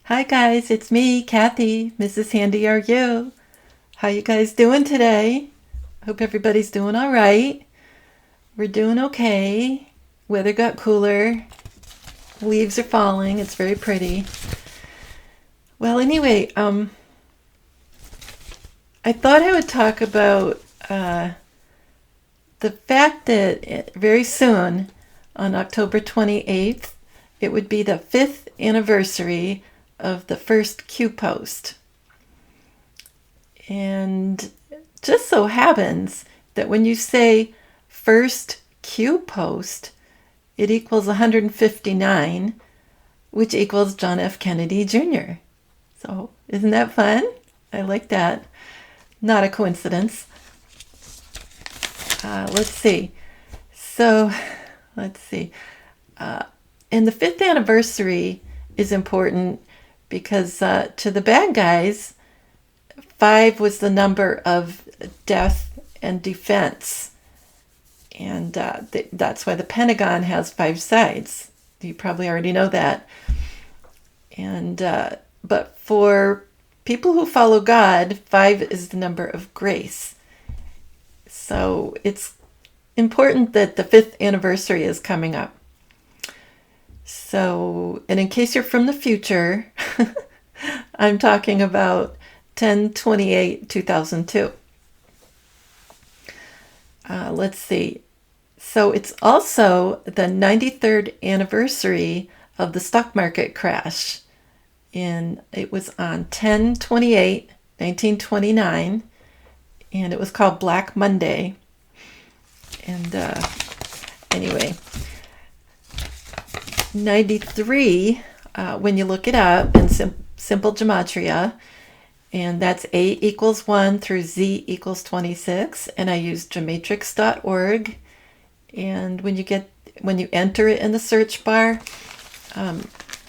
Hi guys, it's me, Kathy, Mrs. HANDYRU. How you guys doing today? Hope everybody's doing all right. We're doing okay. Weather got cooler. Leaves are falling. It's very pretty. Well, anyway, I thought I would talk about the fact that very soon, on October 28th, it would be the 5th anniversary of the first Q post. And just so happens that when you say first Q post, it equals 159, which equals John F. Kennedy Jr. So isn't that fun? I like that. Not a coincidence. Let's see. So, let's see. And the 5th anniversary is important because to the bad guys, 5 was the number of death and defense. And that's why the Pentagon has 5 sides. You probably already know that. And but for people who follow God, 5 is the number of grace. So it's important that the 5th anniversary is coming up. So, and in case you're from the future, I'm talking about 10/28/2002. Let's see. So it's also the 93rd anniversary of the stock market crash. And it was on 10/28/1929. And it was called Black Monday. And anyway, 93, when you look it up in simple gematria, and that's A equals 1 through Z equals 26, and I use gematrix.org. And when you enter it in the search bar,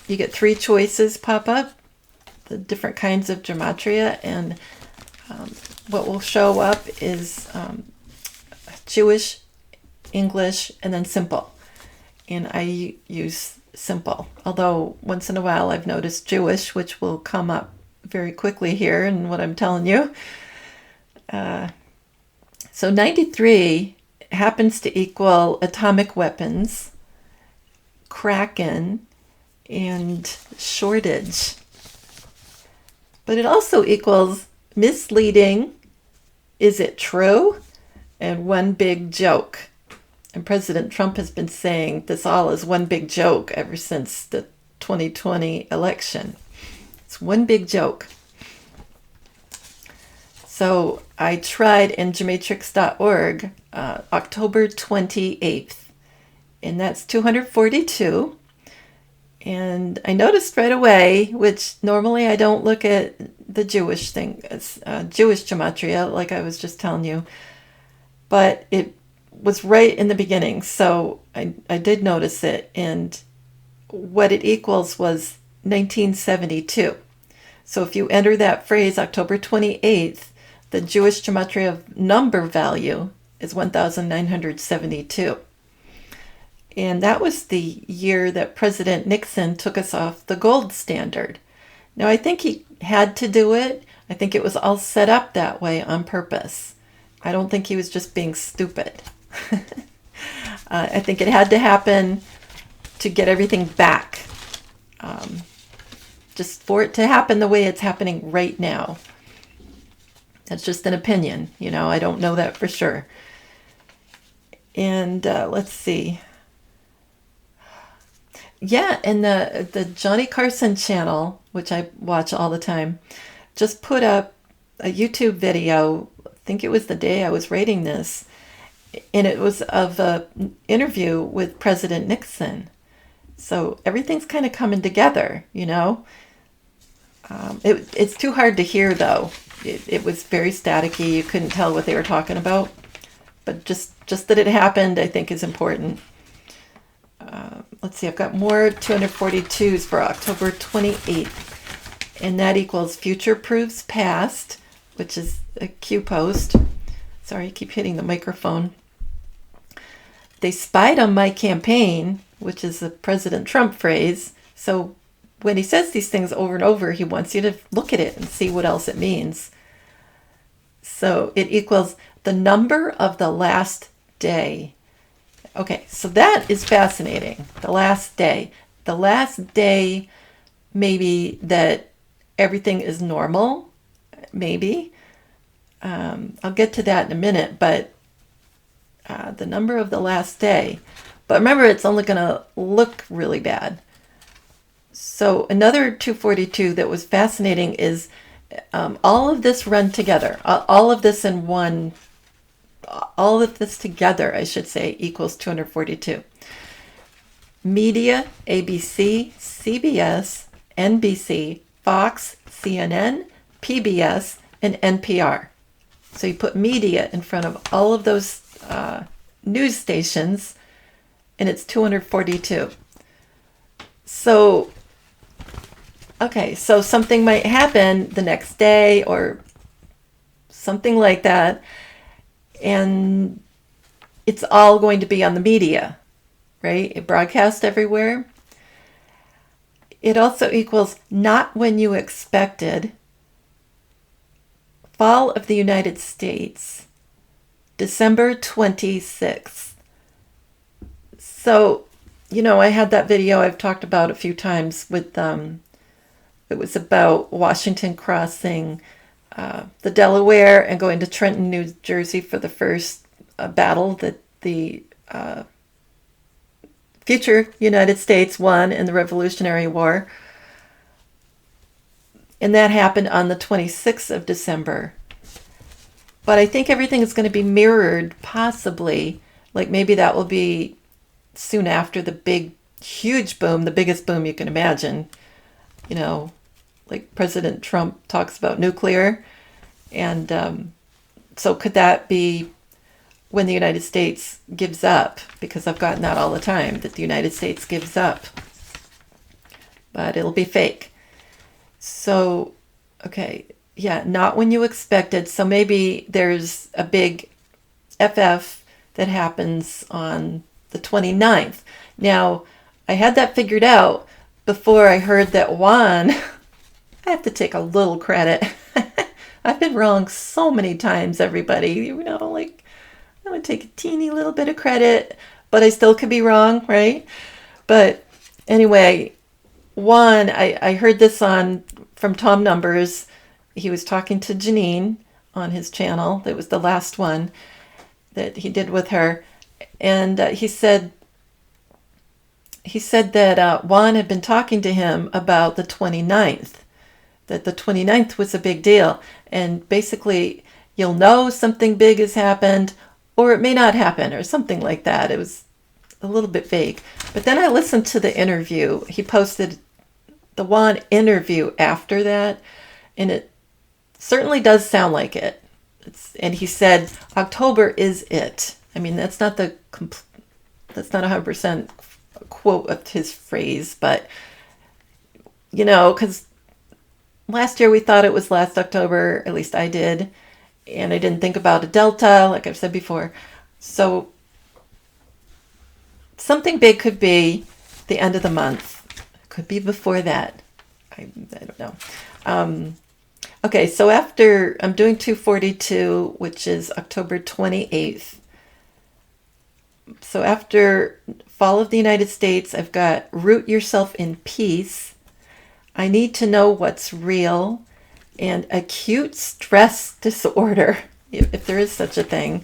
you get 3 choices pop up, the different kinds of gematria, and what will show up is Jewish, English, and then simple. And I use simple, although once in a while I've noticed Jewish, which will come up very quickly here in what I'm telling you. So 93 happens to equal atomic weapons, Kraken, and shortage. But it also equals misleading, is it true, and one big joke. And President Trump has been saying this all is one big joke ever since the 2020 election. It's one big joke. So I tried in gematrix.org October 28th, and that's 242. And I noticed right away, which normally I don't look at the Jewish thing, Jewish gematria, like I was just telling you, but it was right in the beginning, so I did notice it, and what it equals was 1972. So if you enter that phrase, October 28th, the Jewish gematria number value is 1972. And that was the year that President Nixon took us off the gold standard. Now, I think he had to do it. I think it was all set up that way on purpose. I don't think he was just being stupid. I think it had to happen to get everything back. Just for it to happen the way it's happening right now. That's just an opinion. I don't know that for sure. And let's see. Yeah, and the Johnny Carson channel, which I watch all the time, just put up a YouTube video. I think it was the day I was rating this, and it was of an interview with President Nixon. So everything's kind of coming together, It's too hard to hear, though. It was very staticky. You couldn't tell what they were talking about. But just that it happened, I think, is important. Let's see, I've got more 242s for October 28th. And that equals future proves past, which is a Q post. Sorry, I keep hitting the microphone. They spied on my campaign, which is a President Trump phrase. So when he says these things over and over, he wants you to look at it and see what else it means. So it equals the number of the last day. Okay, so that is fascinating. The last day. The last day, maybe that everything is normal, maybe. I'll get to that in a minute, but the number of the last day. But remember, it's only going to look really bad. So another 242 that was fascinating is all of this run together. All of this in one, all of this together, I should say, equals 242. Media, ABC, CBS, NBC, Fox, CNN, PBS, and NPR. So you put media in front of all of those news stations, and it's 242. So, okay, so something might happen the next day or something like that, and it's all going to be on the media, right? It broadcasts everywhere. It also equals not when you expected. Fall of the United States, December 26th. So, you know, I had that video I've talked about a few times with, it was about Washington crossing the Delaware and going to Trenton, New Jersey for the first battle that the future United States won in the Revolutionary War. And that happened on the 26th of December. But I think everything is going to be mirrored, possibly. Like maybe that will be soon after the big, huge boom, the biggest boom you can imagine. You know, like President Trump talks about nuclear. And so could that be when the United States gives up? Because I've gotten that all the time, that the United States gives up. But it'll be fake. So, okay, yeah, not when you expected. So maybe there's a big FF that happens on the 29th. Now, I had that figured out before I heard that Juan, I have to take a little credit. I've been wrong so many times, everybody. You know, like, I would take a teeny little bit of credit, but I still could be wrong, right? But anyway, Juan, I heard this from Tom Numbers. He was talking to Janine on his channel. That was the last one that he did with her. And he said that Juan had been talking to him about the 29th, that the 29th was a big deal. And basically, you'll know something big has happened, or it may not happen, or something like that. It was a little bit vague. But then I listened to the interview. He posted the Juan interview after that, and it certainly does sound like it. And he said, October is it. I mean, that's not a 100% quote of his phrase, but, you know, because last year we thought it was last October, at least I did, and I didn't think about a delta, like I've said before. So something big could be the end of the month. Could be before that. I don't know. Okay, so after I'm doing 242, which is October 28th. So after Fall of the United States, I've got Root Yourself in Peace. I Need to Know What's Real, and Acute Stress Disorder, if there is such a thing.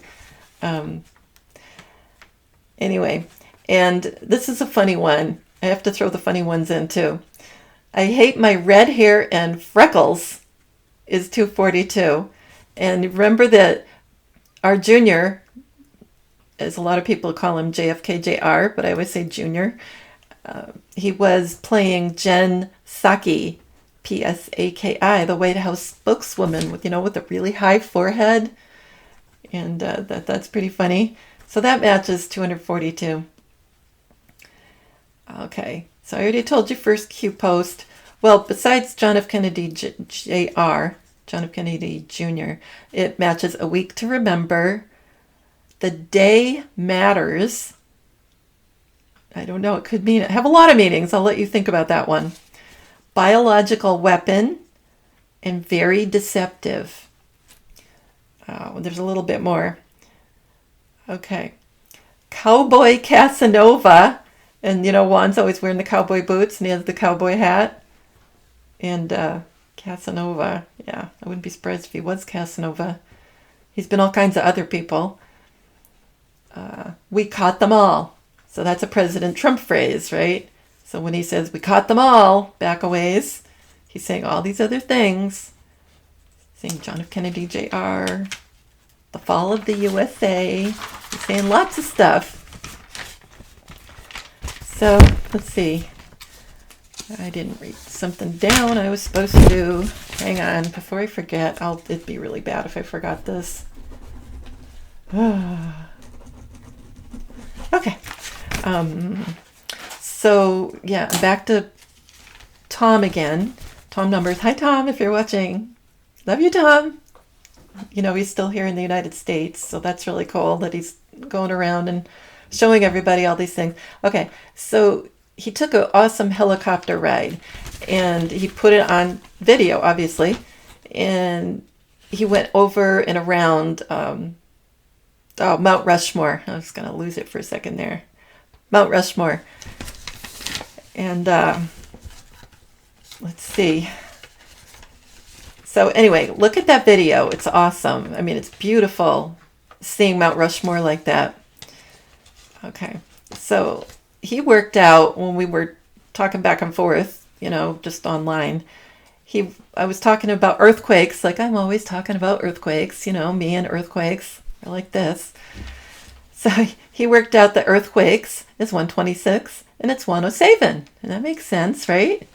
Anyway, and this is a funny one. I have to throw the funny ones in too. I Hate My Red Hair and Freckles is 242. And remember that our junior, as a lot of people call him JFK Jr., but I always say Junior, he was playing Jen Psaki, Psaki, the White House spokeswoman with a really high forehead. And that's pretty funny. So that matches 242. Okay, so I already told you first Q post. Well, besides John F. Kennedy Jr., John F. Kennedy Jr., it matches A Week to Remember. The Day Matters. I don't know, it could mean, have a lot of meanings. I'll let you think about that one. biological weapon, and very deceptive. There's a little bit more. Okay. Cowboy Casanova. And, Juan's always wearing the cowboy boots, and he has the cowboy hat. And Casanova, yeah, I wouldn't be surprised if he was Casanova. He's been all kinds of other people. We caught them all. So that's a President Trump phrase, right? So when he says, we caught them all, back a ways, he's saying all these other things. Saying John F. Kennedy, Jr., the fall of the USA. He's saying lots of stuff. So, let's see. I didn't write something down I was supposed to do. Hang on, before I forget, it'd be really bad if I forgot this. Okay. So, yeah, back to Tom again. Tom Numbers. Hi, Tom, if you're watching. Love you, Tom. He's still here in the United States, so that's really cool that he's going around and showing everybody all these things. Okay, so he took an awesome helicopter ride, and he put it on video, obviously, and he went over and around Mount Rushmore. I was going to lose it for a second there. Mount Rushmore. And let's see. So anyway, look at that video. It's awesome. I mean, it's beautiful seeing Mount Rushmore like that. Okay, so he worked out when we were talking back and forth, just online. I was talking about earthquakes, like I'm always talking about earthquakes, me and earthquakes are like this. So he worked out the earthquakes is 126 and it's 107, and that makes sense, right?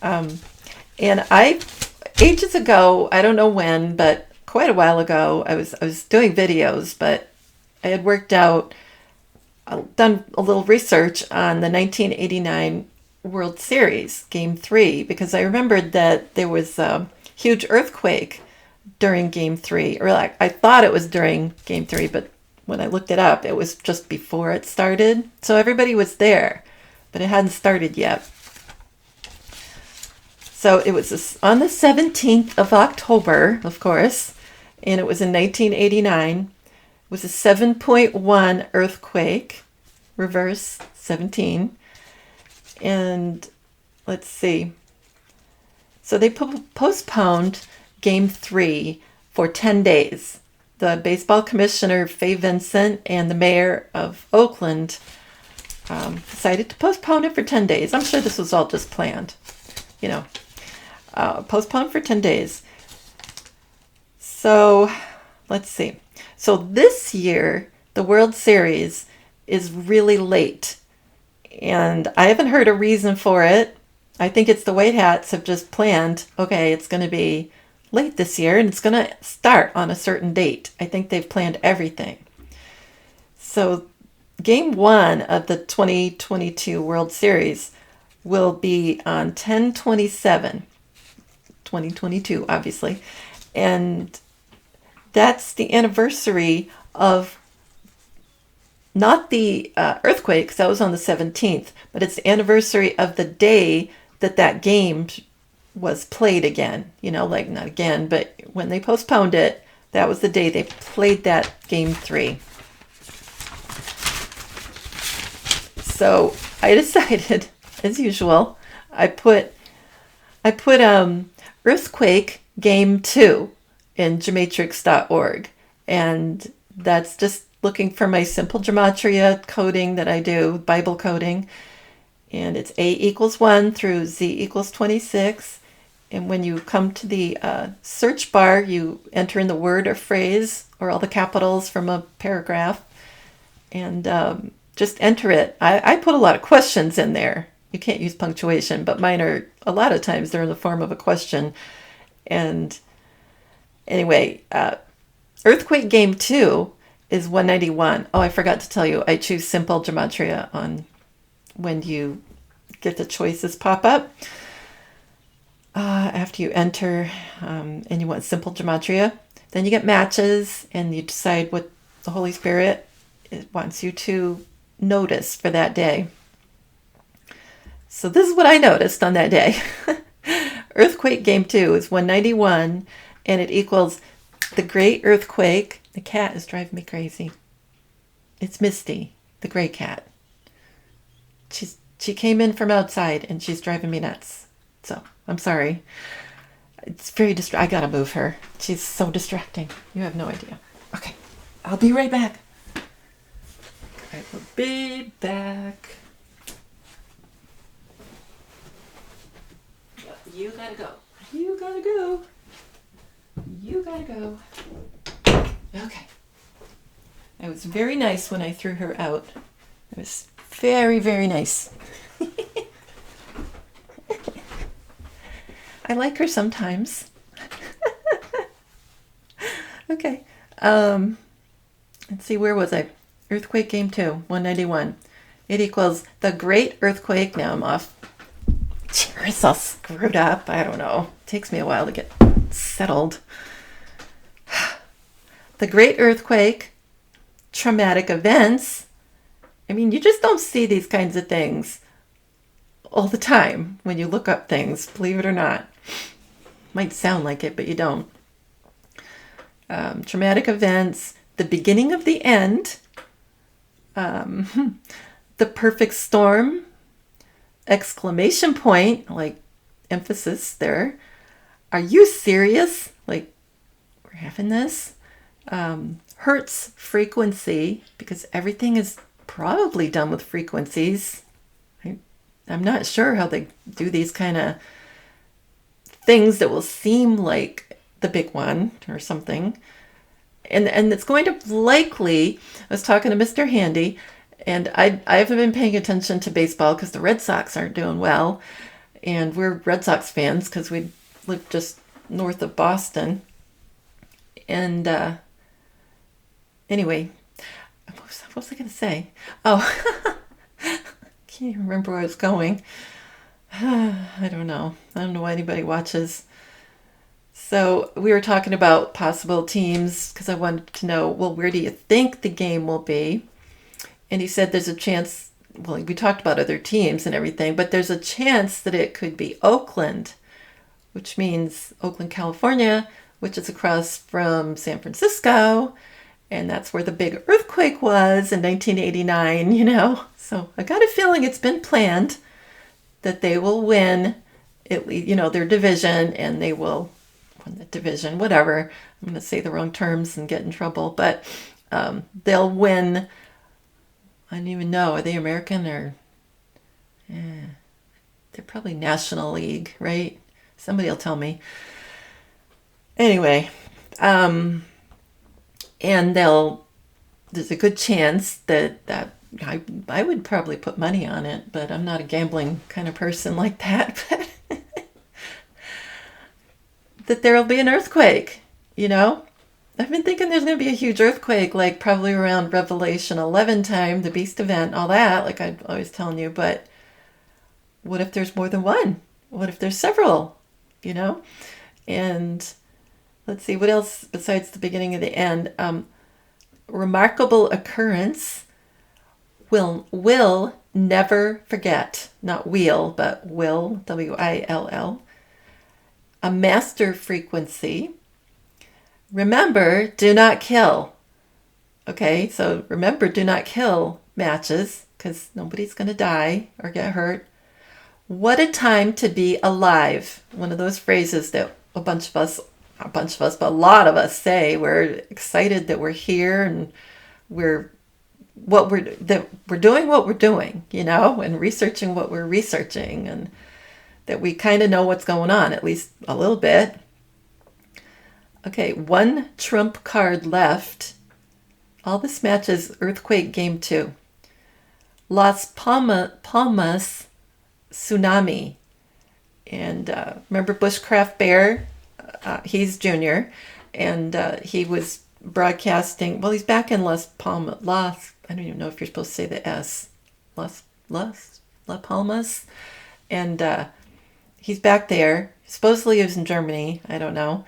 And ages ago, I don't know when, but quite a while ago, I was doing videos, but I had worked out. I've done a little research on the 1989 World Series, Game 3, because I remembered that there was a huge earthquake during Game 3. Or I thought it was during Game 3, but when I looked it up, it was just before it started. So everybody was there, but it hadn't started yet. So it was on the 17th of October, of course, and it was in 1989. Was a 7.1 earthquake, reverse 17. And let's see. So they postponed Game 3 for 10 days. The baseball commissioner, Fay Vincent, and the mayor of Oakland decided to postpone it for 10 days. I'm sure this was all just planned, postponed for 10 days. So let's see. So this year, the World Series is really late, and I haven't heard a reason for it. I think it's the White Hats have just planned, okay, it's going to be late this year, and it's going to start on a certain date. I think they've planned everything. So Game 1 of the 2022 World Series will be on 10/27, 2022, obviously, and that's the anniversary of not the earthquake, because that was on the 17th, but it's the anniversary of the day that game was played again. Like not again, but when they postponed it, that was the day they played that Game 3. So I decided, as usual, I put Earthquake Game 2 in Gematrix.org, and that's just looking for my simple gematria coding that I do, Bible coding, and it's A equals 1 through Z equals 26, and when you come to the search bar, you enter in the word or phrase or all the capitals from a paragraph, and just enter it. I put a lot of questions in there. You can't use punctuation, but mine are, a lot of times they're in the form of a question. And anyway, Earthquake Game 2 is 191. Oh, I forgot to tell you, I choose simple gematria on when you get the choices pop up. After you enter and you want simple gematria, then you get matches and you decide what the Holy Spirit wants you to notice for that day. So this is what I noticed on that day. earthquake game 2 is 191, and it equals the great earthquake. The cat is driving me crazy. It's Misty, the gray cat. She came in from outside, and she's driving me nuts. So, I'm sorry. It's very I gotta move her. She's so distracting. You have no idea. Okay, I'll be right back. I will be back. You gotta go. You gotta go. You gotta go. Okay. It was very nice when I threw her out. It was very, very nice. I like her sometimes. Okay. Let's see, where was I? Earthquake game 2, 191. It equals the great earthquake. Now I'm off. It's all screwed up. I don't know. It takes me a while to get settled. The great earthquake, traumatic events. I mean, you just don't see these kinds of things all the time when you look up things, believe it or not. Might sound like it, but you don't. Traumatic events, the beginning of the end, the perfect storm, exclamation point, like emphasis there. Are you serious? Like, we're having this? Hertz frequency, because everything is probably done with frequencies. I'm not sure how they do these kind of things that will seem like the big one or something. And it's going to likely, I was talking to Mr. Handy, and I haven't been paying attention to baseball because the Red Sox aren't doing well. And we're Red Sox fans because we live just north of Boston. And anyway, what was I going to say? Oh, can't even remember where I was going. I don't know. I don't know why anybody watches. So we were talking about possible teams because I wanted to know, well, where do you think the game will be? And he said there's a chance, well, we talked about other teams and everything, but there's a chance that it could be Oakland, which means Oakland, California, which is across from San Francisco. And that's where the big earthquake was in 1989, you know. So I got a feeling it's been planned that they will win, their division, and they will win the division, whatever. I'm going to say the wrong terms and get in trouble, but they'll win. I don't even know. Are they American or? They're probably National League, right? Somebody will tell me. Anyway, and there's a good chance that I would probably put money on it, but I'm not a gambling kind of person like that. But that there'll be an earthquake, you know? I've been thinking there's going to be a huge earthquake, like probably around Revelation 11 time, the beast event, all that, like I'm always telling you. But what if there's more than one? What if there's several, you know? And let's see, what else besides the beginning of the end? Remarkable occurrence. Will never forget. Not will, but will, W-I-L-L. A master frequency. Remember, do not kill. Okay, so remember, do not kill matches because nobody's going to die or get hurt. What a time to be alive. One of those phrases that a lot of us say. We're excited that we're here and we're doing what we're doing, you know, and researching what we're researching, and that we kind of know what's going on, at least a little bit. Okay, one trump card left. All this matches Earthquake Game 2. Las Palmas Tsunami. And remember Bushcraft Bear? He's junior. And he was broadcasting. Well, he's back in Las Palmas. I don't even know if you're supposed to say the S. Las Palmas. And he's back there. Supposedly he was in Germany. I don't know.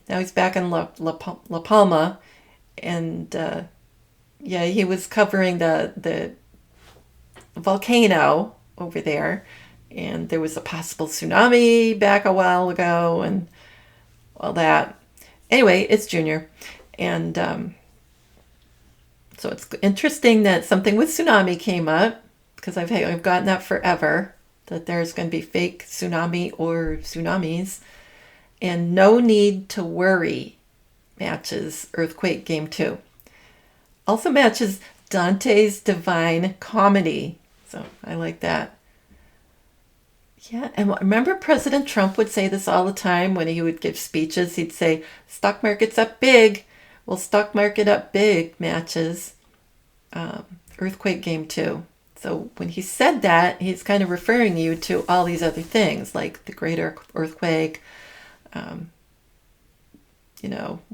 Now he's back in La Palma, and he was covering the volcano over there, and there was a possible tsunami back a while ago and all that. Anyway, it's Junior. And so it's interesting that something with tsunami came up, because I've gotten that forever, that there's going to be fake tsunami or tsunamis. And no need to worry matches Earthquake Game 2. Also matches Dante's Divine Comedy. So I like that. Yeah, and remember President Trump would say this all the time when he would give speeches. He'd say, stock market's up big. Well, stock market up big matches Earthquake Game 2. So when he said that, he's kind of referring you to all these other things, like the Great Earthquake,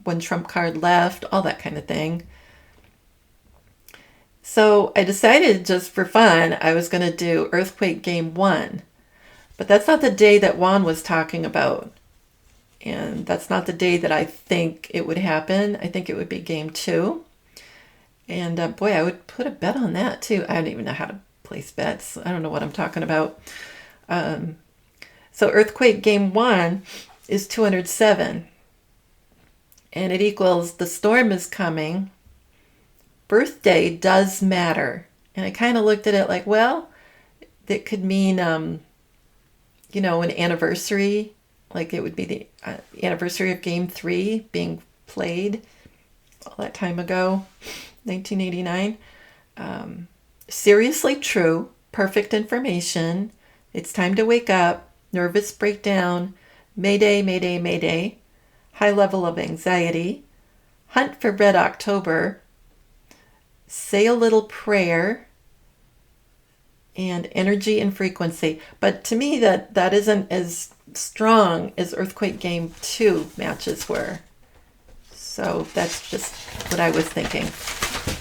when Trump card left, all that kind of thing. So I decided just for fun, I was going to do Earthquake Game 1. But that's not the day that Juan was talking about. And that's not the day that I think it would happen. I think it would be Game 2. And boy, I would put a bet on that too. I don't even know how to place bets. I don't know what I'm talking about. So Earthquake Game 1 is 207. And it equals the storm is coming. Birthday does matter. And I kind of looked at it like, well, that could mean, an anniversary. Like it would be the anniversary of Game 3 being played all that time ago, 1989. Seriously true, perfect information. It's time to wake up, nervous breakdown, mayday, mayday, mayday, high level of anxiety, hunt for Red October, say a little prayer, and energy and frequency. But to me, that isn't as strong as Earthquake Game 2 matches were. So that's just what I was thinking.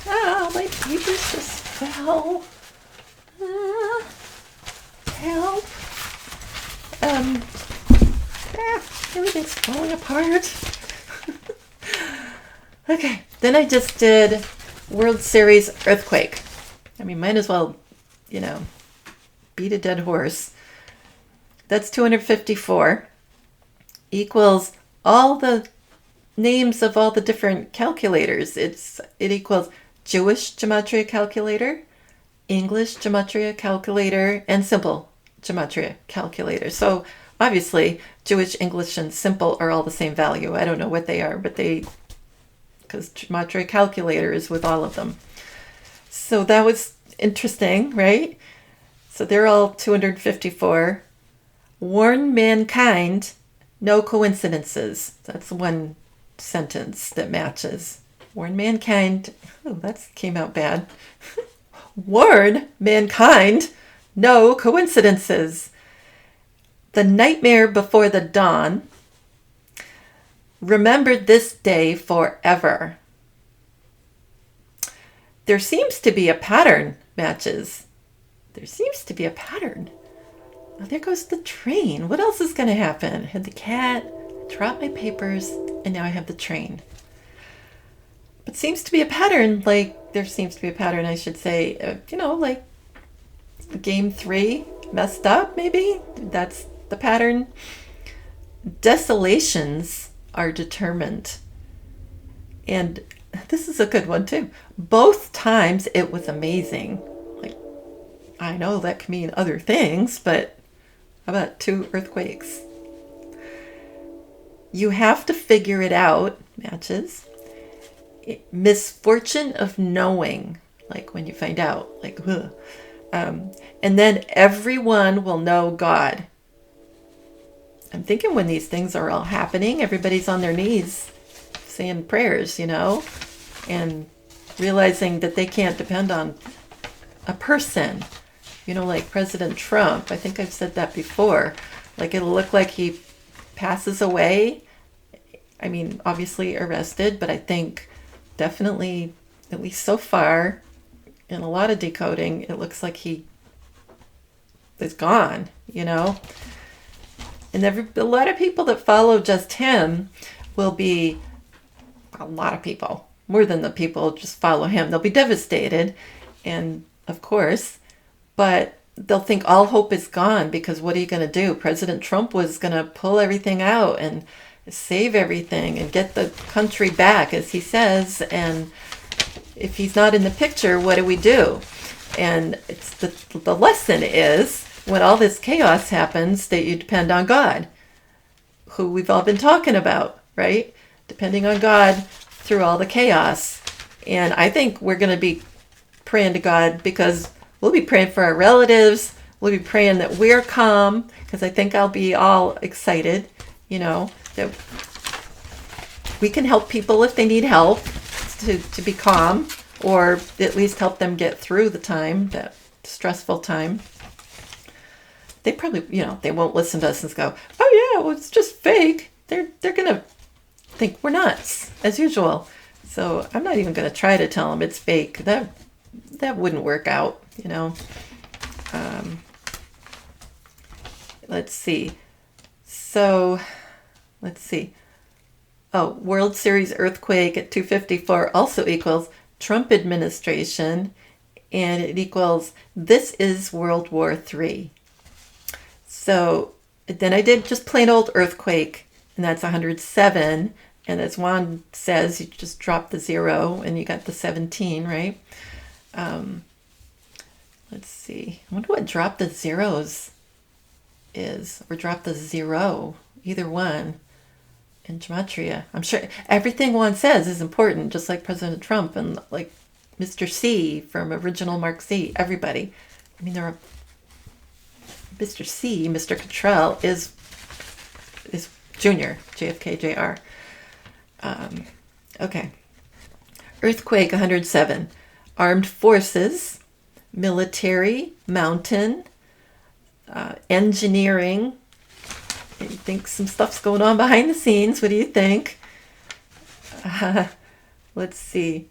My papers just fell. Help. Everything's falling apart. Okay, then I just did World Series Earthquake. I mean, might as well, beat a dead horse. That's 254 equals all the names of all the different calculators. It equals Jewish Gematria calculator, English Gematria calculator, and simple Gematria calculator. So obviously Jewish, English, and simple are all the same value. I don't know what they are, but because Gematria calculator is with all of them. So that was interesting, right? So they're all 254. Warn mankind, no coincidences. That's one sentence that matches. Warn mankind. Oh, that came out bad. Warn mankind, no coincidences. The nightmare before the dawn. Remember this day forever. There seems to be a pattern, matches. There seems to be a pattern. Oh, there goes the train. What else is going to happen? I had the cat, dropped my papers, and now I have the train. But seems to be a pattern, there seems to be a pattern, I should say, like Game 3 messed up, maybe? That's the pattern. Desolations are determined. And this is a good one, too. Both times it was amazing. I know that can mean other things, but how about 2 earthquakes? You have to figure it out, matches. Misfortune of knowing, like when you find out, and then everyone will know God. I'm thinking when these things are all happening, everybody's on their knees saying prayers, and realizing that they can't depend on a person. Like President Trump, I think I've said that before. It'll look like he passes away. I mean, obviously arrested, but I think definitely, at least so far, in a lot of decoding, it looks like he is gone, And a lot of people that follow just him will be, a lot of people, more than the people just follow him. They'll be devastated, and of course, but they'll think all hope is gone, because what are you going to do? President Trump was going to pull everything out and save everything and get the country back, as he says. And if he's not in the picture, what do we do? And it's the lesson is, when all this chaos happens, that you depend on God, who we've all been talking about, right? Depending on God through all the chaos. And I think we're going to be praying to God, because we'll be praying for our relatives. We'll be praying that we're calm, because I think I'll be all excited, that we can help people if they need help to be calm, or at least help them get through the time, that stressful time. They probably, they won't listen to us and go, oh yeah, well, it's just fake. They're going to think we're nuts, as usual. So I'm not even going to try to tell them it's fake. That wouldn't work out, Let's see. So, let's see. Oh, World Series earthquake at 254 also equals Trump administration, and it equals this is World War III. So then I did just plain old earthquake, and that's 107. And as Juan says, you just drop the 0 and you got the 17, right? Let's see. I wonder what drop the zeros is, or drop the 0, either one. In Gematria, I'm sure everything Juan says is important, just like President Trump and like Mr. C from Original Mark C. Everybody. I mean, there are Mr. C, Mr. Cottrell is Junior, JFK Jr. Okay. Earthquake 107. Armed forces, military, mountain, engineering. You think some stuff's going on behind the scenes. What do you think? Let's see.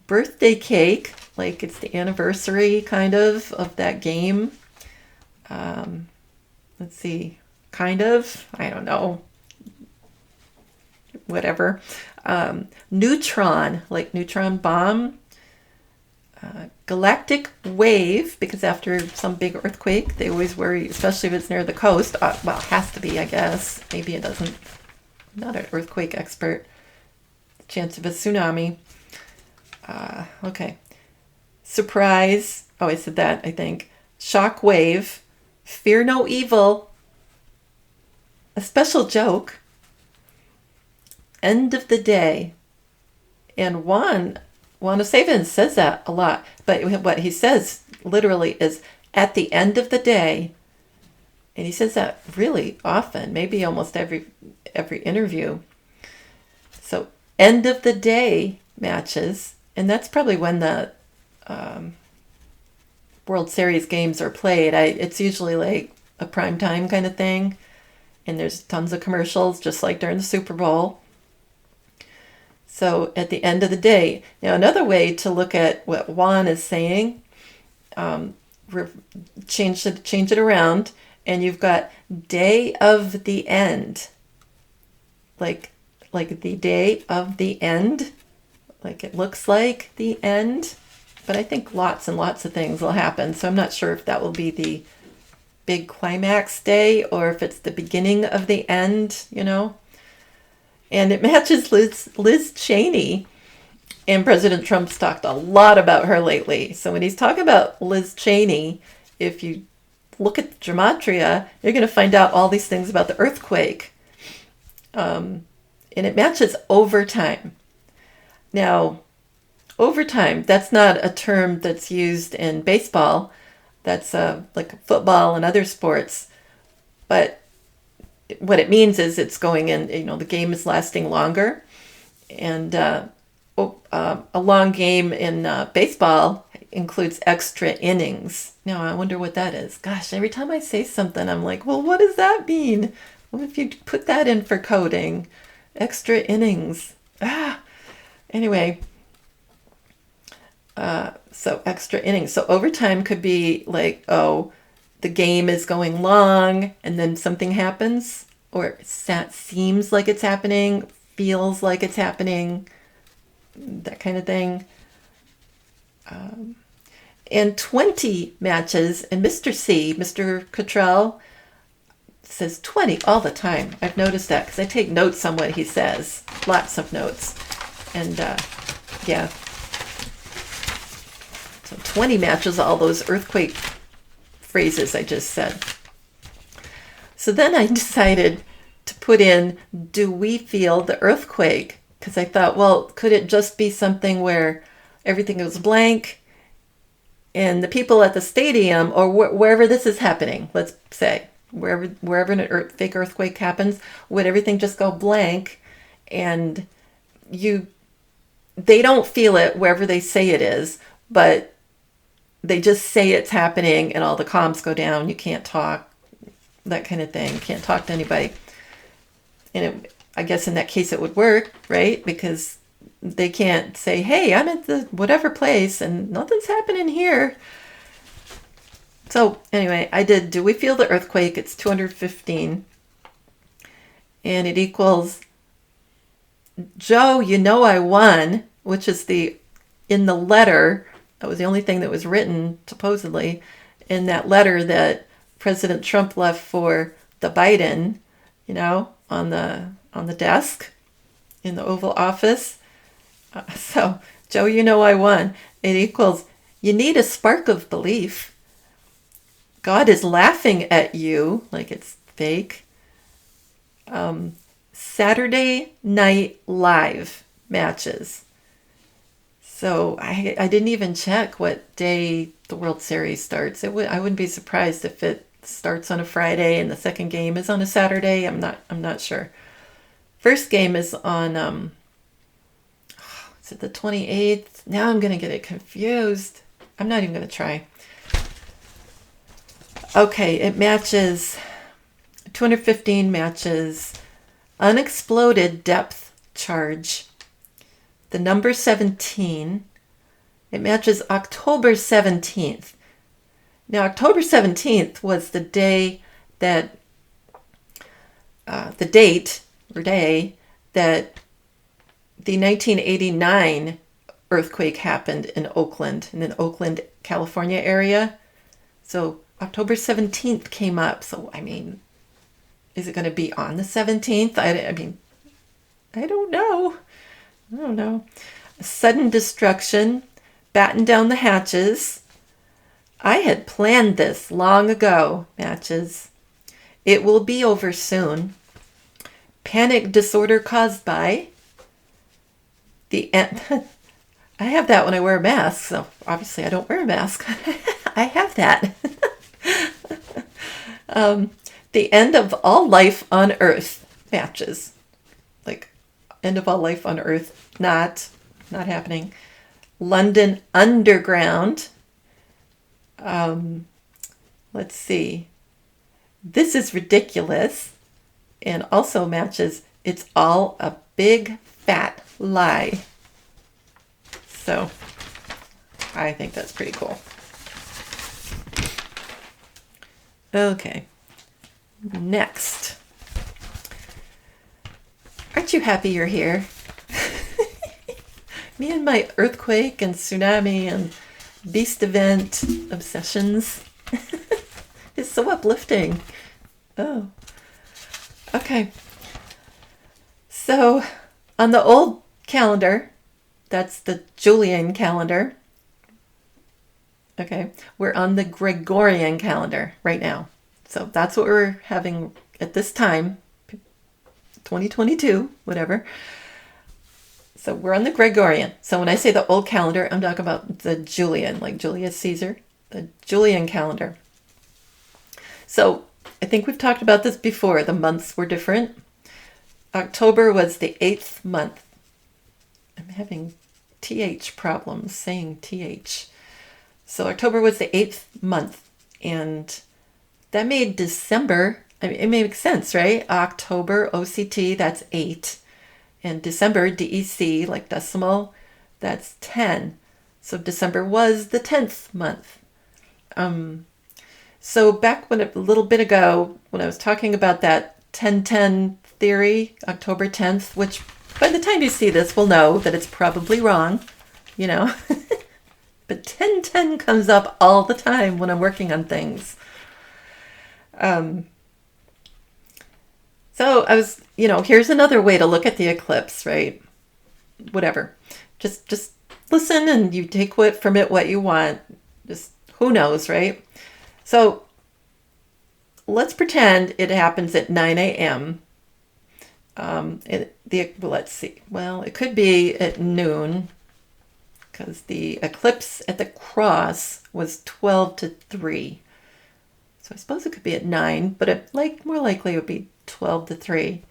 Birthday cake, like it's the anniversary kind of that game. Let's see. Kind of. I don't know. Whatever. Neutron, like neutron bomb. Galactic wave, because after some big earthquake, they always worry, especially if it's near the coast. Well, it has to be, I guess. Maybe it doesn't. I'm not an earthquake expert. Chance of a tsunami. Okay. Surprise. Oh, I said that, I think. Shock wave. Fear no evil. A special joke. End of the day. And Juan Qanon says that a lot, but what he says literally is at the end of the day, and he says that really often, maybe almost every interview. So end of the day matches, and that's probably when the World Series games are played. It's usually like a prime time kind of thing, and there's tons of commercials, just like during the Super Bowl. So at the end of the day, now another way to look at what Juan is saying, change it around, and you've got day of the end, like the day of the end, like it looks like the end, but I think lots and lots of things will happen. So I'm not sure if that will be the big climax day or if it's the beginning of the end, And it matches Liz Cheney. And President Trump's talked a lot about her lately. So when he's talking about Liz Cheney, if you look at Gematria, you're going to find out all these things about the earthquake. And it matches overtime. Now, overtime, that's not a term that's used in baseball. That's like football and other sports. But what it means is it's going in, the game is lasting longer. And a long game in baseball includes extra innings. Now, I wonder what that is. Gosh, every time I say something, I'm like, well, what does that mean? What if you put that in for coding? Extra innings. Anyway, so extra innings. So overtime could be like, the game is going long and then something happens, or it seems like it's happening, feels like it's happening, that kind of thing. and 20 matches. And Mr. C, Mr. Cottrell, says 20 all the time. I've noticed that because I take notes on what he says. Lots of notes. And yeah. So 20 matches all those earthquake phrases I just said. So then I decided to put in, do we feel the earthquake? Because I thought, well, could it just be something where everything goes blank and the people at the stadium or wherever this is happening, let's say, wherever an fake earthquake happens, would everything just go blank and they don't feel it wherever they say it is, but they just say it's happening and all the comms go down. You can't talk, that kind of thing. You can't talk to anybody. And I guess in that case it would work, right? Because they can't say, hey, I'm at the whatever place and nothing's happening here. So anyway, I did, do we feel the earthquake? It's 215. And it equals, Joe, you know I won, which is in the letter, that was the only thing that was written, supposedly, in that letter that President Trump left for the Biden, on the desk in the Oval Office. So, Joe, you know I won. It equals, you need a spark of belief. God is laughing at you like it's fake. Saturday Night Live matches. So I didn't even check what day the World Series starts. I wouldn't be surprised if it starts on a Friday and the second game is on a Saturday. I'm not sure. First game is on is it the 28th? Now I'm gonna get it confused. I'm not even gonna try. Okay, it matches 215 matches. Unexploded depth charge. The number 17. It matches October 17th. Now, October 17th was the day that, the date or day that the 1989 earthquake happened in the Oakland, California area. So October 17th came up. So, I mean, is it going to be on the 17th? I mean, I don't know. Sudden destruction, batten down the hatches. I had planned this long ago, matches. It will be over soon. Panic disorder caused by the end. I have that when I wear a mask, so obviously I don't wear a mask. I have that. The end of all life on Earth matches. Like, end of all life on Earth, not happening. London Underground. Let's see. This is ridiculous. And also matches, it's all a big fat lie. So I think that's pretty cool. Okay. Next. Aren't you happy you're here? Me and my earthquake and tsunami and beast event obsessions. It's so uplifting. Oh. Okay. So on the old calendar, that's the Julian calendar. Okay. We're on the Gregorian calendar right now. So that's what we're having at this time, 2022, whatever. So we're on the Gregorian. So when I say the old calendar, I'm talking about the Julian, like Julius Caesar, the Julian calendar. So I think we've talked about this before. The months were different. October was the 8th month. I'm having TH problems saying TH. So October was the 8th month. And that made December, I mean, it makes sense, right? October, OCT, that's 8. And December, DEC, like decimal, that's 10. So December was the 10th month. So back when a little bit ago, when I was talking about that 10-10 theory, October 10th, which by the time you see this, we'll know that it's probably wrong, But 1010 comes up all the time when I'm working on things. So I was, here's another way to look at the eclipse, right? Whatever. Just listen and you take from it what you want. Just who knows, right? So let's pretend it happens at 9 a.m. Let's see. Well, it could be at noon because the eclipse at the cross was 12 to 3. So I suppose it could be at 9, but more likely it would be 12 to 3.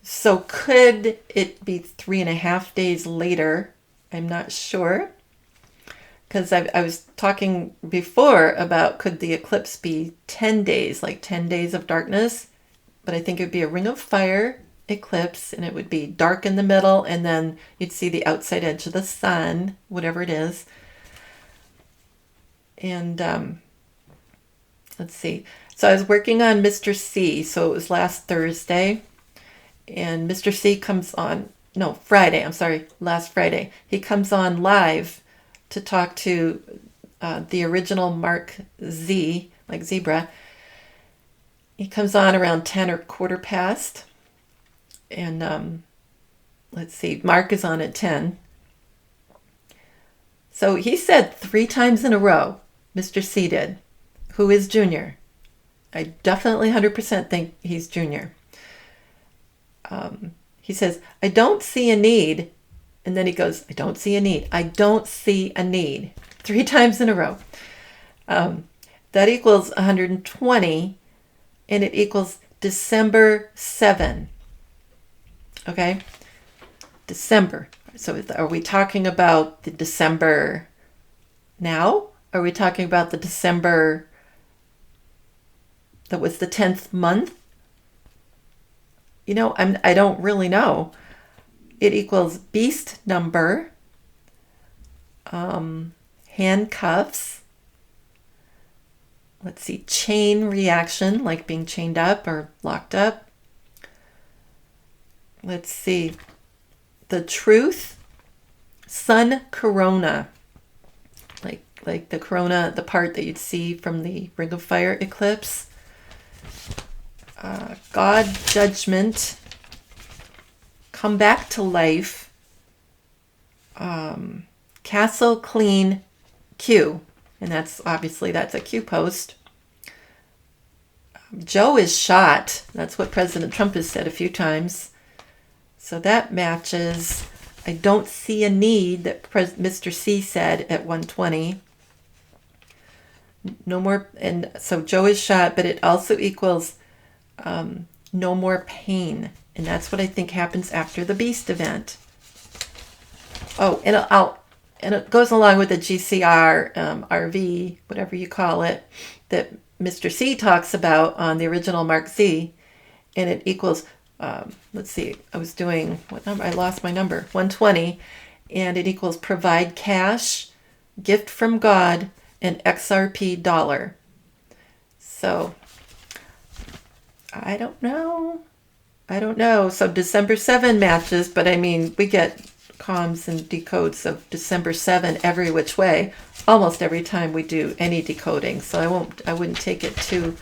So could it be 3.5 days later? I'm not sure. Because I was talking before about could the eclipse be 10 days, like 10 days of darkness? But I think it would be a ring of fire eclipse, and it would be dark in the middle, and then you'd see the outside edge of the sun, whatever it is. And let's see. So I was working on Mr. C. So it was last Thursday. And Mr. C comes on, no, Friday. I'm sorry, last Friday. He comes on live to talk to the original Mark Z, like zebra. He comes on around 10 or quarter past. And let's see, Mark is on at 10. So he said 3 times in a row, Mr. C did, who is Junior. I definitely 100% think he's Junior. He says, I don't see a need. And then he goes, I don't see a need. I don't see a need. 3 times in a row. That equals 120, and it equals December 7. Okay? December. So are we talking about the December now? Are we talking about the December that was the 10th month? I don't really know. It equals beast number, handcuffs, let's see, chain reaction, like being chained up or locked up. Let's see, the truth, sun corona, like the corona, the part that you'd see from the Ring of Fire eclipse. God judgment, come back to life, castle clean Q, and that's a Q post. Joe is shot. That's what President Trump has said a few times. So that matches. I don't see a need that Mr. C said at 120. No more, and so Joe is shot, but it also equals no more pain. And that's what I think happens after the beast event. Oh, and it goes along with the GCR, RV, whatever you call it, that Mr. C talks about on the original Mark Z. And it equals, let's see, I was doing, what number? I lost my number, 120. And it equals provide cash, gift from God, and XRP dollar. So, I don't know. So December 7 matches, but I mean, we get comms and decodes of December 7 every which way, almost every time we do any decoding. So I wouldn't take it too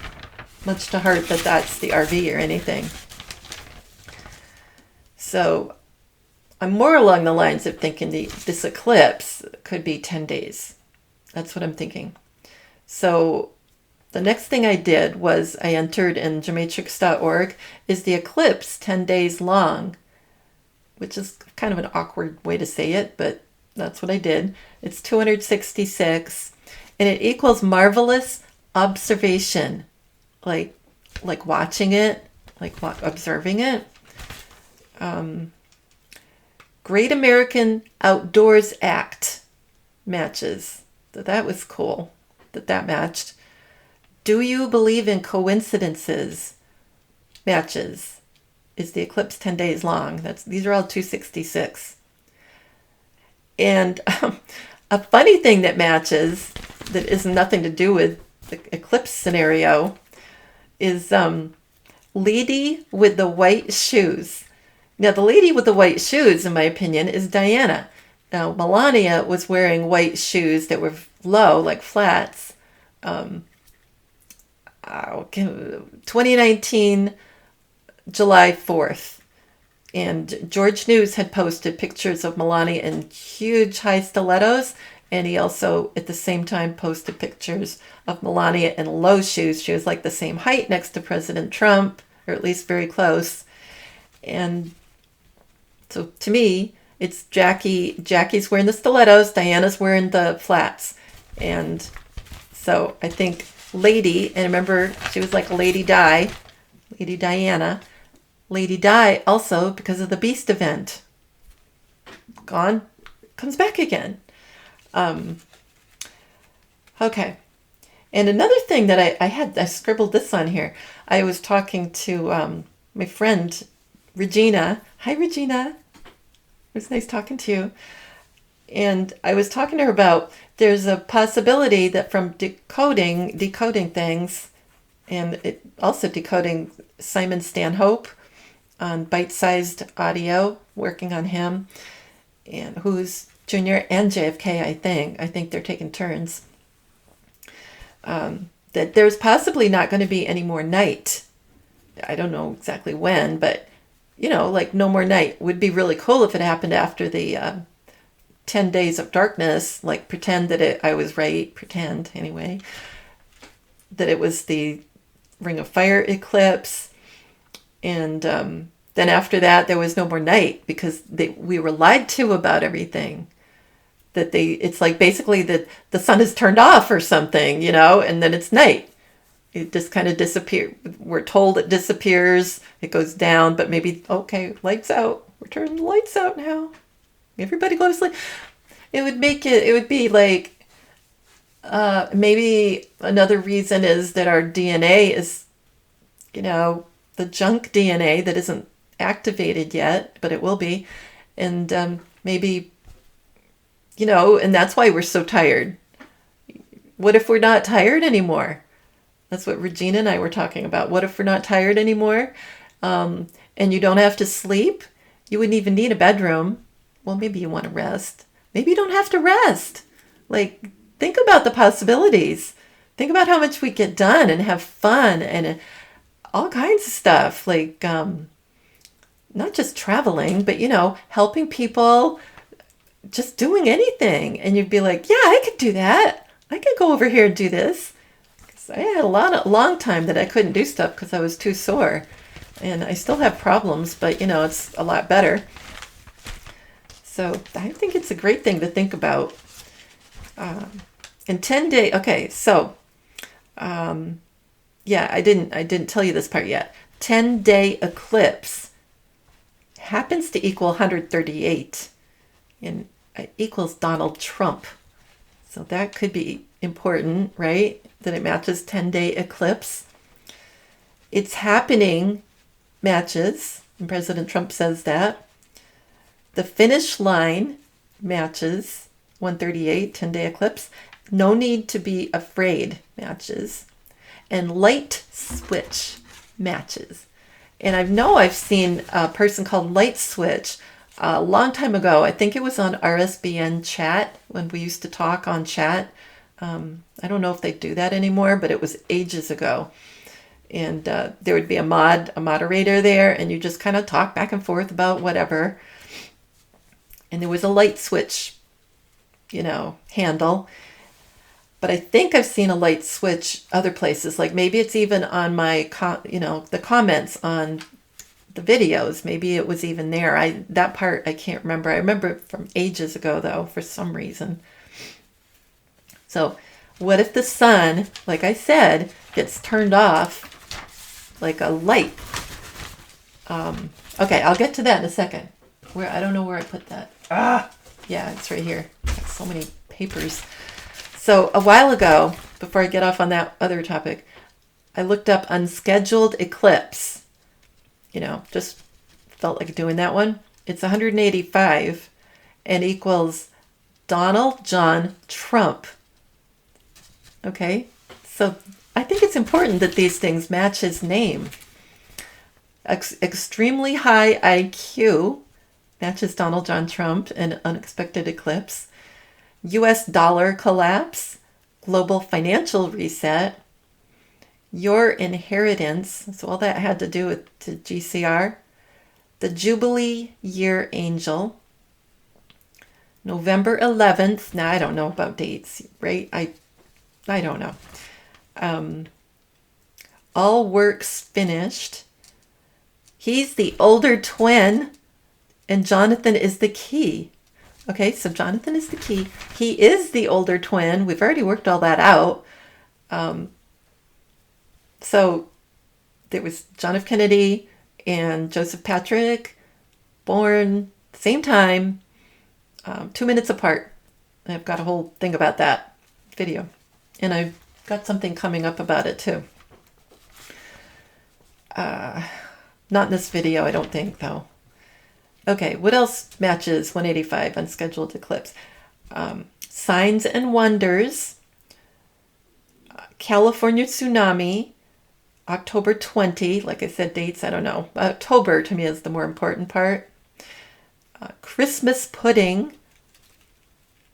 much to heart that that's the RV or anything. So I'm more along the lines of thinking this eclipse could be 10 days. That's what I'm thinking. So the next thing I did was I entered in Gematrix.org, is the eclipse 10 days long? Which is kind of an awkward way to say it, but that's what I did. It's 266, and it equals marvelous observation, like watching it, like observing it. Great American Outdoors Act matches. So that was cool that matched. Do you believe in coincidences? Matches. Is the eclipse 10 days long? These are all 266. And a funny thing that matches that is nothing to do with the eclipse scenario is lady with the white shoes. Now, the lady with the white shoes, in my opinion, is Diana. Now, Melania was wearing white shoes that were low, like flats. 2019, July 4th. And George News had posted pictures of Melania in huge high stilettos. And he also, at the same time, posted pictures of Melania in low shoes. She was like the same height next to President Trump, or at least very close. And so to me, it's Jackie. Jackie's wearing the stilettos. Diana's wearing the flats. And so I think Lady, and remember, she was like Lady Di, Lady Diana. Lady Di also, because of the Beast event, gone, comes back again. Okay. And another thing that I scribbled this on here. I was talking to my friend, Regina. Hi, Regina. It was nice talking to you. And I was talking to her about there's a possibility that from decoding things, and also decoding Simon Stanhope on bite-sized audio, working on him, and who's Junior and JFK, I think. I think they're taking turns. That there's possibly not going to be any more night. I don't know exactly when, but, like no more night. Would be really cool if it happened after the 10 days of darkness, like pretend that I was right, pretend anyway, that it was the Ring of Fire eclipse. And then after that, there was no more night because we were lied to about everything. It's like basically that the sun is turned off or something, and then it's night. It just kind of disappears. We're told it disappears, it goes down, but maybe, okay, lights out. We're turning the lights out now. Everybody go to sleep. It would be like, maybe another reason is that our DNA is, the junk DNA that isn't activated yet, but it will be. And maybe, and that's why we're so tired. What if we're not tired anymore? That's what Regina and I were talking about. What if we're not tired anymore? And you don't have to sleep? You wouldn't even need a bedroom. Well, maybe you want to rest. Maybe you don't have to rest. Like, think about the possibilities. Think about how much we get done and have fun and all kinds of stuff. Like, not just traveling, but, helping people, just doing anything. And you'd be like, yeah, I could do that. I could go over here and do this. Because I had a long time that I couldn't do stuff because I was too sore. And I still have problems, but, it's a lot better. So I think it's a great thing to think about. In 10 days, okay, so, yeah, I didn't tell you this part yet. 10-day eclipse happens to equal 138 and equals Donald Trump. So that could be important, right? That it matches 10-day eclipse. It's happening matches, and President Trump says that. The finish line matches 138, 10-day eclipse. No need to be afraid matches. And light switch matches. And I've seen a person called Light Switch a long time ago. I think it was on RSBN chat when we used to talk on chat. I don't know if they do that anymore, but it was ages ago. And there would be a moderator there, and you just kind of talk back and forth about whatever. And there was a light switch, handle. But I think I've seen a light switch other places. Like maybe it's even on my, the comments on the videos. Maybe it was even there. That part I can't remember. I remember it from ages ago, though, for some reason. So what if the sun, like I said, gets turned off like a light? Okay, I'll get to that in a second. I don't know where I put that. Yeah, it's right here. Got so many papers. So a while ago, before I get off on that other topic, I looked up Unscheduled Eclipse. Just felt like doing that one. It's 185 and equals Donald John Trump. Okay, so I think it's important that these things match his name. Extremely high IQ matches Donald John Trump and Unexpected Eclipse. US dollar collapse, global financial reset, your inheritance, so all that had to do with the GCR, the Jubilee Year Angel, November 11th. Now, I don't know about dates, right? I don't know. All works finished. He's the older twin, and Jonathan is the key. Okay, so Jonathan is the key. He is the older twin. We've already worked all that out. So there was John F. Kennedy and Joseph Patrick, born same time, 2 minutes apart. I've got a whole thing about that video. And I've got something coming up about it too. Not in this video, I don't think, though. Okay, what else matches 185 Unscheduled Eclipse? Signs and Wonders, California Tsunami, October 20. Like I said, dates, I don't know. October, to me, is the more important part. Christmas Pudding,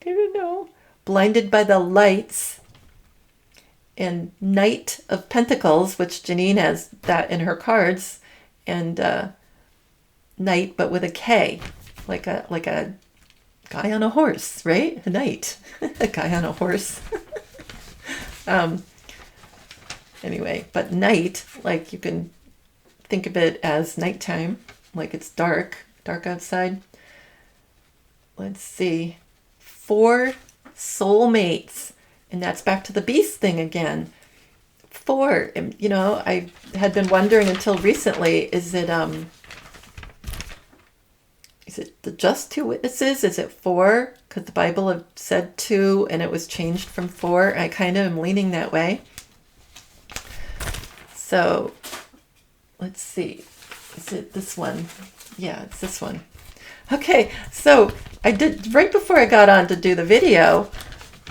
I don't know. Blinded by the Lights, and Knight of Pentacles, which Janine has that in her cards, and Knight, but with a K, like a guy on a horse, right? A knight, a guy on a horse. Anyway, but night, like you can think of it as nighttime, like it's dark outside. Let's see, 4 soulmates, and that's back to the beast thing again. 4, you know, I had been wondering until recently, is it the just 2 witnesses? Is it 4? Because the Bible had said 2 and it was changed from 4. I kind of am leaning that way. So let's see. Is it this one? Yeah, it's this one. Okay, so I did, right before I got on to do the video,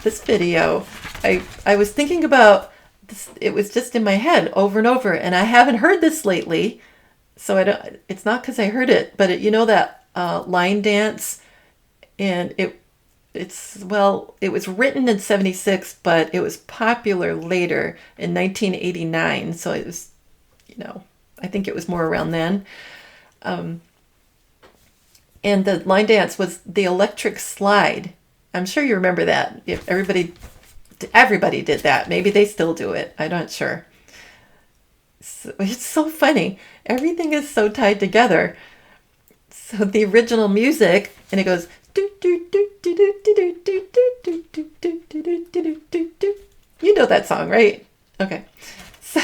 this video, I was thinking about this. It was just in my head over and over, and I haven't heard this lately. So it's not because I heard it, but you know that line dance, and it was written in 76, but it was popular later in 1989. So it was, you know, I think it was more around then. And the line dance was the electric slide. I'm sure you remember that. If everybody did that. Maybe they still do it. I'm not sure. So, it's so funny. Everything is so tied together. So the original music, and it goes do do do do do do do do do do do do do do do. You know that song, right? Okay. So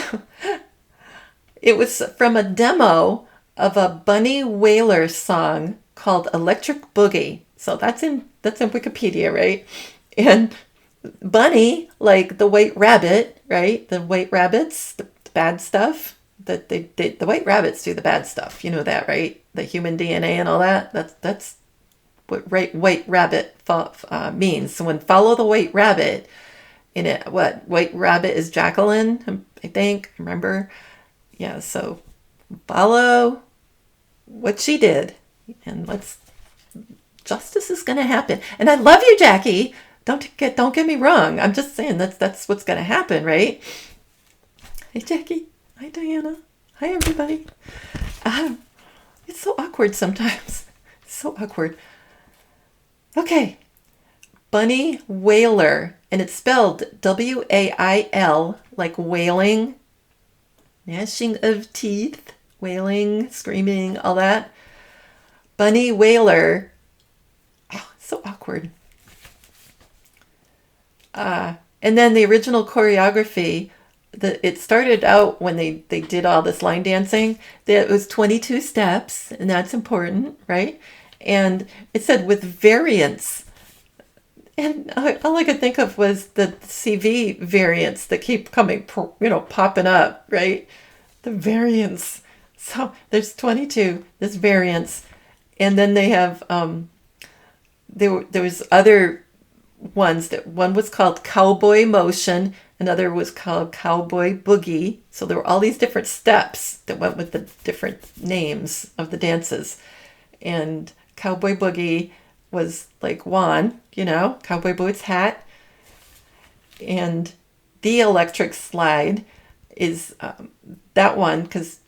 it was from a demo of a Bunny Wailer song called Electric Boogie. So that's in Wikipedia, right? And Bunny, like the white rabbit, right? The white rabbits, the bad stuff. That the white rabbits do the bad stuff. You know that, right? The human DNA and all that. That's what white rabbit means. So when follow the white rabbit, in it, what white rabbit is Jacqueline, I think. Remember? Yeah. So follow what she did, and justice is going to happen. And I love you, Jackie. Don't get me wrong. I'm just saying that's what's going to happen, right? Hey, Jackie. Hi, Diana. Hi, everybody. It's so awkward sometimes. It's so awkward. Okay. Bunny Wailer, and it's spelled W-A-I-L, like wailing, gnashing of teeth, wailing, screaming, all that. Bunny Wailer. Oh, it's so awkward. And then the original choreography, it started out when they did all this line dancing, that it was 22 steps, and that's important, right? And it said with variants. And all I could think of was the CV variants that keep coming, popping up, right? The variants. So there's 22, there's variants. And then they have, there was other ones. One was called Cowboy Motion, another was called Cowboy Boogie. So there were all these different steps that went with the different names of the dances. And Cowboy Boogie was like Juan, cowboy boots, hat. And the electric slide is that one, because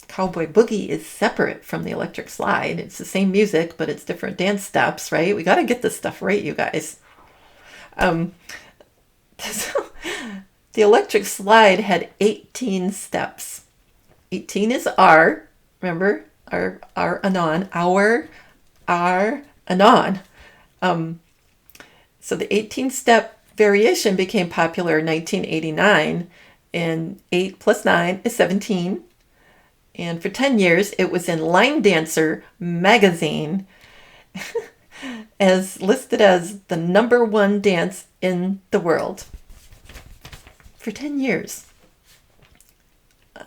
Cowboy Boogie is separate from the electric slide. It's the same music, but it's different dance steps, right? We got to get this stuff right, you guys. So the electric slide had 18 steps. 18 is R, remember? R anon, R anon. So the 18-step variation became popular in 1989, and 8 plus 9 is 17. And for 10 years, it was in Line Dancer magazine as listed as the #1 dance in the world. For 10 years.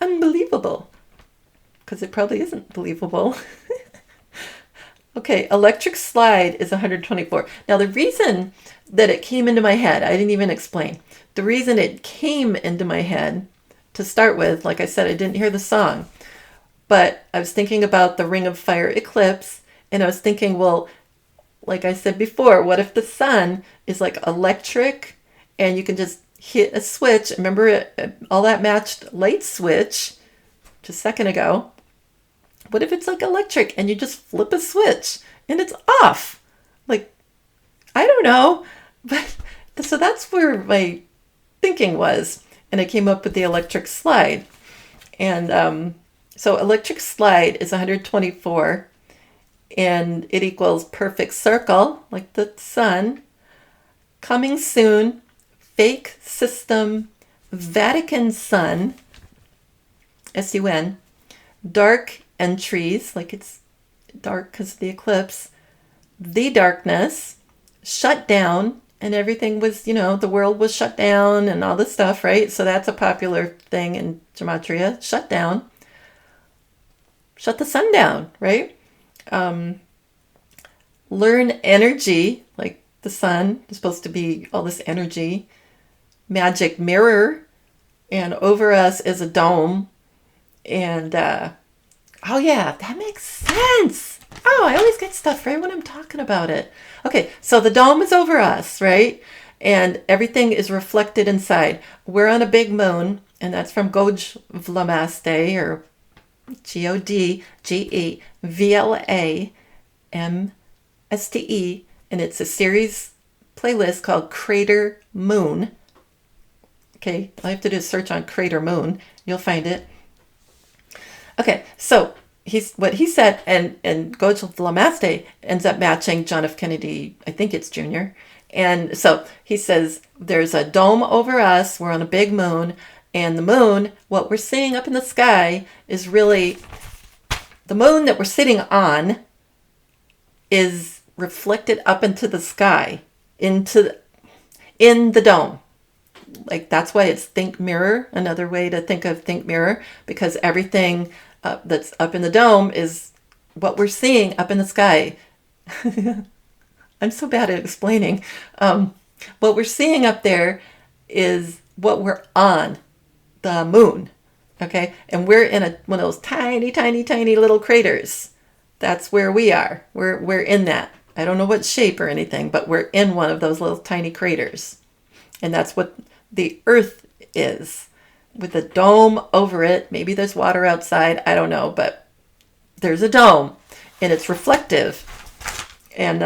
Unbelievable. Because it probably isn't believable. Okay, electric slide is 124. Now, the reason that it came into my head, I didn't even explain. The reason it came into my head to start with, like I said, I didn't hear the song, but I was thinking about the Ring of Fire Eclipse, and I was thinking, well, like I said before, what if the sun is like electric and you can just hit a switch? Remember all that matched light switch just a second ago. What if it's like electric and you just flip a switch and it's off? Like, I don't know. But so that's where my thinking was. And I came up with the electric slide. And so electric slide is 124. And it equals perfect circle, like the sun. Coming soon, fake system, Vatican sun, S-U-N, dark entries, like it's dark because of the eclipse, the darkness, shut down, and everything was, the world was shut down and all this stuff, right? So that's a popular thing in Gematria, shut down. Shut the sun down, right? Learn energy, like the sun is supposed to be all this energy. Magic mirror, and over us is a dome. And, oh yeah, that makes sense. Oh, I always get stuff right when I'm talking about it. Okay, so the dome is over us, right? And everything is reflected inside. We're on a big moon, and that's from Goj Vlamaste, or GODGEVLAMSTE, and it's a series playlist called Crater Moon. Okay, all you have to do is search on Crater Moon. You'll find it. Okay, so what he said, and Goj Vlamaste ends up matching John F. Kennedy, I think it's Jr. And so he says, there's a dome over us, we're on a big moon, and the moon, what we're seeing up in the sky is really, the moon that we're sitting on is reflected up into the sky, in the dome. Like, that's why it's think mirror, another way to think of think mirror, because everything that's up in the dome is what we're seeing up in the sky. I'm so bad at explaining. What we're seeing up there is what we're on, the moon, okay? And we're in one of those tiny, tiny, tiny little craters. That's where we are. We're in that. I don't know what shape or anything, but we're in one of those little tiny craters. And that's what the Earth is, with a dome over it. Maybe there's water outside. I don't know, but there's a dome, and it's reflective. And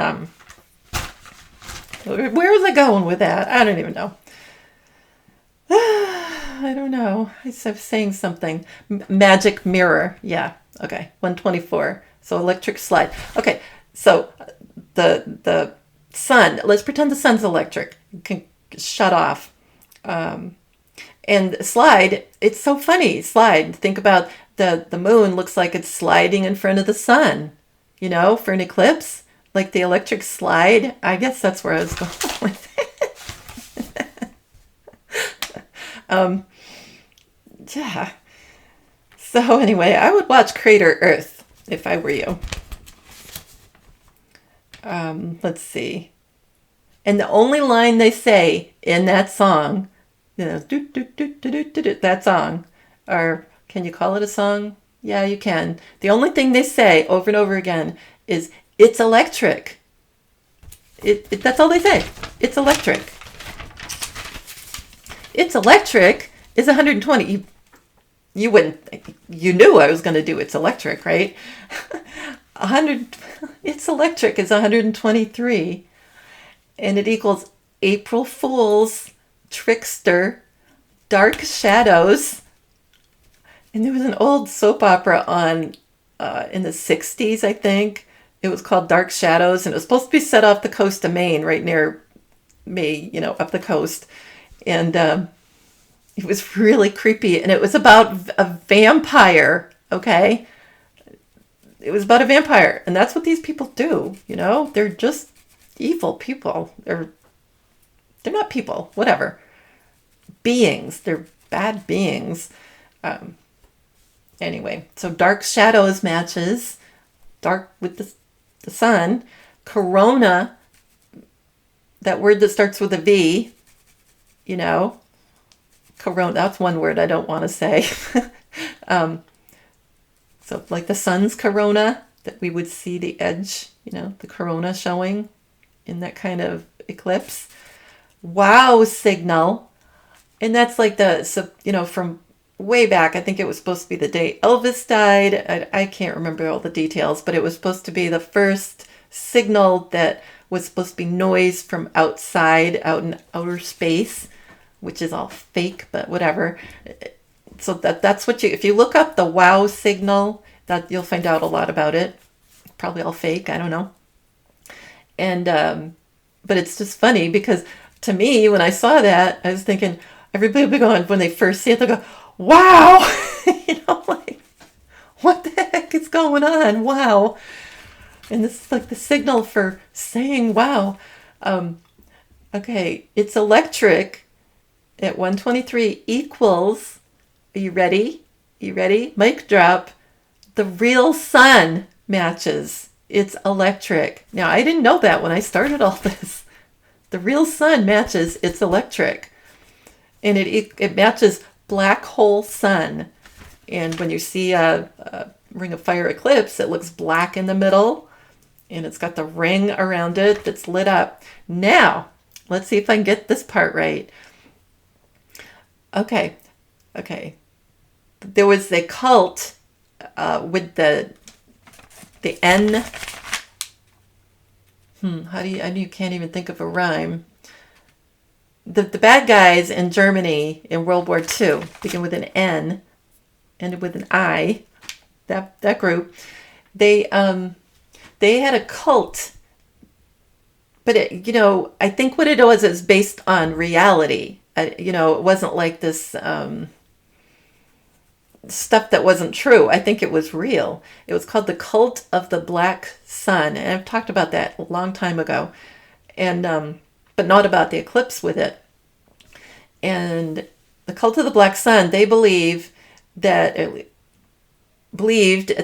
where was I going with that? I don't even know. I don't know. I was saying something. Magic mirror. Yeah. Okay. 124. So electric slide. Okay. So the sun. Let's pretend the sun's electric. You can shut off. And slide. It's so funny. Slide. Think about the moon looks like it's sliding in front of the sun. For an eclipse, like the electric slide. I guess that's where I was going with it. Yeah. So anyway, I would watch Crater Earth if I were you. Let's see. And the only line they say in that song, that song, or can you call it a song? Yeah, you can. The only thing they say over and over again is It's electric. That's all they say. It's electric. It's electric is 120. You wouldn't, you knew I was going to do it's electric, right? 100, it's electric is 123. And it equals April Fool's, Trickster, Dark Shadows. And there was an old soap opera on in the 60s, I think. It was called Dark Shadows, and it was supposed to be set off the coast of Maine, right near me, you know, up the coast. And it was really creepy, and it was about a vampire, okay? It was about a vampire, and that's what these people do, you know? They're just evil people. They're not people, whatever. Beings. They're bad beings. Anyway, so Dark Shadows matches dark with the sun. Corona, that word that starts with a V, you know, corona, that's one word I don't want to say. So like the sun's corona, that we would see the edge, you know, the corona showing in that kind of eclipse. Wow signal. And that's like the, you know, from way back, I think it was supposed to be the day Elvis died. I can't remember all the details, but it was supposed to be the first signal that was supposed to be noise from outside, out in outer space, which is all fake, but whatever. So that's what if you look up the wow signal, that you'll find out a lot about it. Probably all fake, I don't know. And but it's just funny because to me, when I saw that, I was thinking everybody will be going, when they first see it, they'll go, wow, you know, like, what the heck is going on? Wow. And this is like the signal for saying wow. Okay, it's electric at 123 equals, are you ready? You ready? Mic drop. The real sun matches. It's electric. Now, I didn't know that when I started all this. The real sun matches, it's electric. And it matches black hole sun. And when you see a ring of fire eclipse, it looks black in the middle. And it's got the ring around it that's lit up. Now, let's see if I can get this part right. Okay. There was a cult with the N. You can't even think of a rhyme. The bad guys in Germany in World War II begin with an N, ended with an I. That group, they had a cult, but I think what it was is based on reality. It wasn't like this stuff that wasn't true. I think it was real. It was called the Cult of the Black Sun, and I've talked about that a long time ago, and but not about the eclipse with it. And the Cult of the Black Sun, they believed at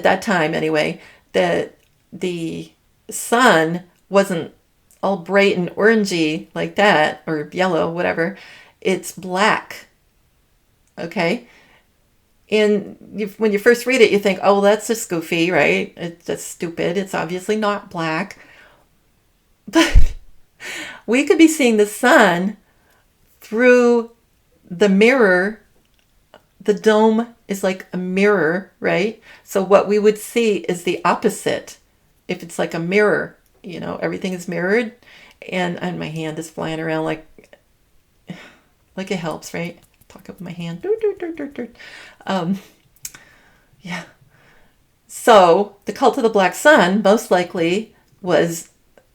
that time anyway, that the sun wasn't all bright and orangey like that, or yellow, whatever. It's black. Okay? And when you first read it, you think, oh, that's just goofy, right? It's just stupid. It's obviously not black. But we could be seeing the sun through the mirror. The dome is like a mirror, right? So what we would see is the opposite. If it's like a mirror, everything is mirrored, and my hand is flying around like it helps, right? Talk up my hand. Yeah. So the Cult of the Black Sun most likely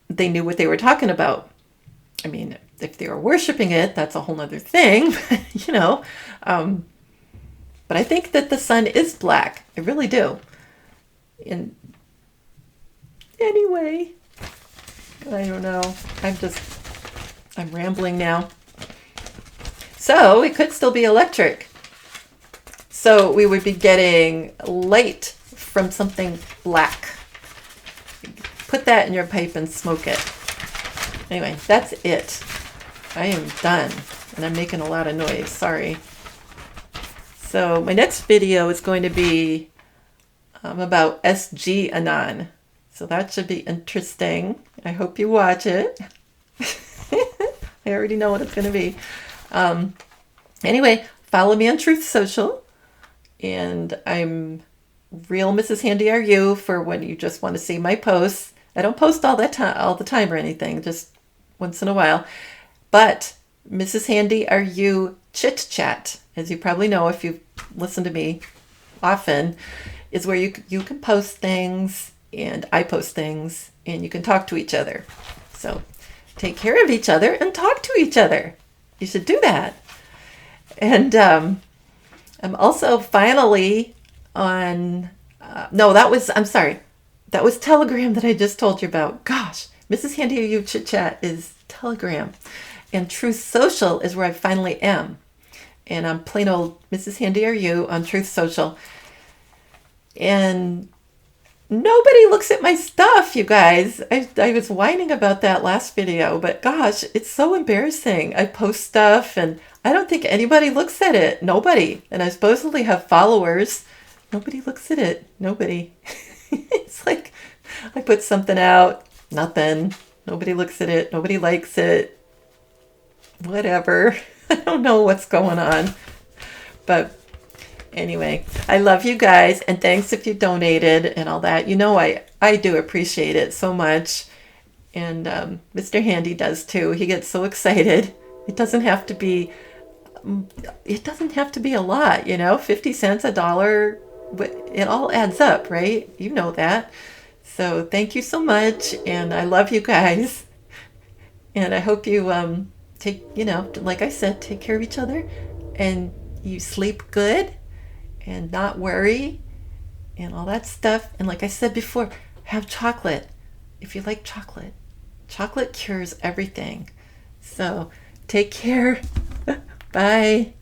they knew what they were talking about. I mean, if they were worshiping it, that's a whole other thing, but I think that the sun is black. I really do. And anyway, I don't know. I'm rambling now. So it could still be electric. So we would be getting light from something black. Put that in your pipe and smoke it. Anyway, that's it. I am done. And I'm making a lot of noise. Sorry. So my next video is going to be about SG Anon. So that should be interesting. I hope you watch it. I already know what it's going to be. Anyway, follow me on Truth Social. And I'm Real Mrs. HandyRU for when you just want to see my posts. I don't post all the time or anything, just once in a while. But Mrs. HandyRU Chit Chat, as you probably know if you've listened to me often, is where you can post things and I post things and you can talk to each other. So take care of each other and talk to each other. You should do that. And I'm also finally on, that was Telegram that I just told you about. Gosh, Mrs. HandyRU Chit Chat is Telegram. And Truth Social is where I finally am. And I'm plain old Mrs. HandyRU on Truth Social. And nobody looks at my stuff, you guys. I was whining about that last video, but gosh, it's so embarrassing. I post stuff and I don't think anybody looks at it. Nobody. And I supposedly have followers. Nobody looks at it. Nobody. It's like I put something out, nothing. Nobody looks at it. Nobody likes it. Whatever. I don't know what's going on. But anyway, I love you guys. And thanks if you donated and all that. You know, I do appreciate it so much. And Mr. Handy does too. He gets so excited. It doesn't have to be a lot, you know, 50 cents, $1. It all adds up, right? You know that. So thank you so much. And I love you guys. And I hope you take, like I said, take care of each other and you sleep good and not worry and all that stuff. And like I said before, have chocolate. If you like chocolate, chocolate cures everything. So take care. Bye.